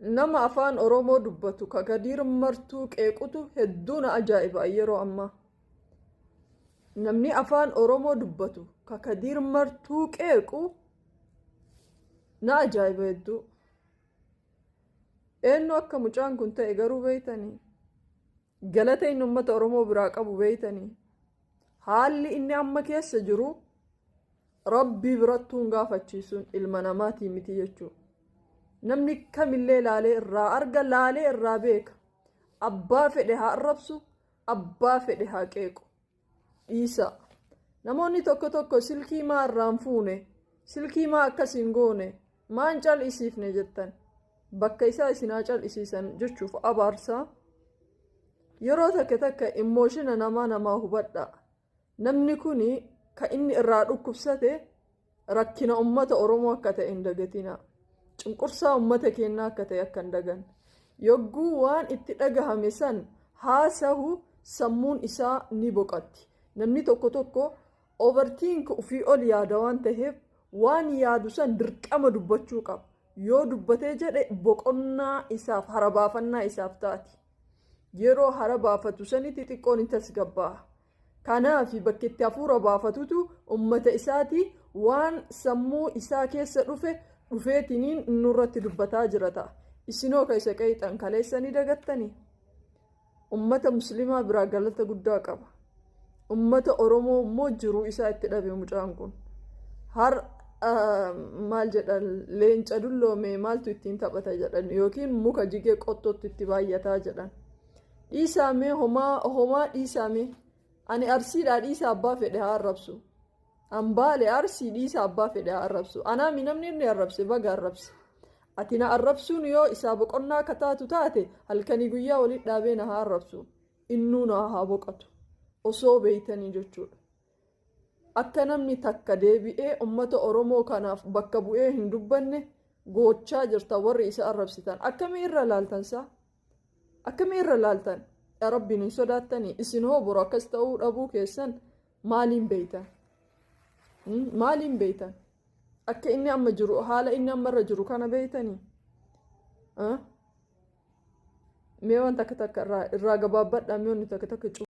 nama afaan oromoo dubbatu ka Kadir Martuu qeequtu hedduun ajaa'iba yeroo ammaa. Namni afaan oromoo dubbatu ka Kadir Martuu qeequ na ajaa'iba hedduu. Eenyu akka mucaan kun ta'e garuu beeytanii? Galata inni uummata oromoo biraa qabu beeytanii? Haalli inni amma keessa jiru rabbii birattuun gaafachiisuun ilma namaatii miti jechuudha. Namni kamillee laalee irraa arga, laalee irraa beeka. Abbaa fedhe haa arrabsu, abbaa fedhe haa qeequ. Dhiisa. Namoonni tokko tokko silkii maa irraan fuune, silkii maa akkasiin goone, maan cal'isiifne jettan. Bakka isaa isinaa cal'isiisan jechuuf abaarsaa. Yeroo takka imooshina namaa hubadha. Namni kuni ka inni irraa dhukkubsate rakkina ummata oromoo akka ta'e hin dagatina. Cunqursaa ummata keenyaa akka ta'e akka hin dagan. Yogguu waan itti dhagahame san haasahu sammuun isaa ni boqatti. Namni tokko overthinking ufii ol yaada waan ta'eef waan yaadu san dirqama dubbachuu qaba. Yoo dubbatee jedhe boqonnaa isaaf harabaafannaa isaaf taati. Yeroo harabaafatu sanitti xiqqoon hin tasgabbaa. Kanaaf bakki itti hafuura baafatutu ummata isaati waan sammuu isaa keessa dhufeetiniin nurratti dubbataa jira ta'a. Isinoo ka isa qeexan kaleessanii dagattanii. Ummata muslimaa biraa galata guddaa qaba. Ummata oromoo immoo jiruu isaa itti dhabe mucaan kun. Maal jedhan leenca dulloome maaltu ittiin taphata jedhan yookiin muka jigee qottootti itti baay'ataa jedhan. Dhiisaamee homaa dhiisaamee. Ani arsiidhaa dhiisa abbaa fedhe haa arrabsu. Ambaale arsii dhiisa abbaa fedhe haa arrabsu. Anaami namni inni arrabse baga arrabse. Ati na arrabsuun yoo isaa boqonnaa kataatu taate halkanii guyyaa walitti dhaabee na haa arrabsu. Innuu na haa boqotu. Osoo beeytanii jechuudha. Akka namni takka deebi'ee ummata oromoo kanaaf bakka bu'ee hin dubbanne gochaa jirta warri isa arrabsitan. Akkamii irra laaltan saa? Akkamii irra laaltan? Rabbiin hin sodaattanii isin hoo boru akkas ta'uu dhabuu keessan maaliin beeytan? Maaliin beeytan? Akka inni amma jiru haala inni amma irra jiru kana beeytanii? Mee waan takka irraa gabaabbadhaa mee wanni takka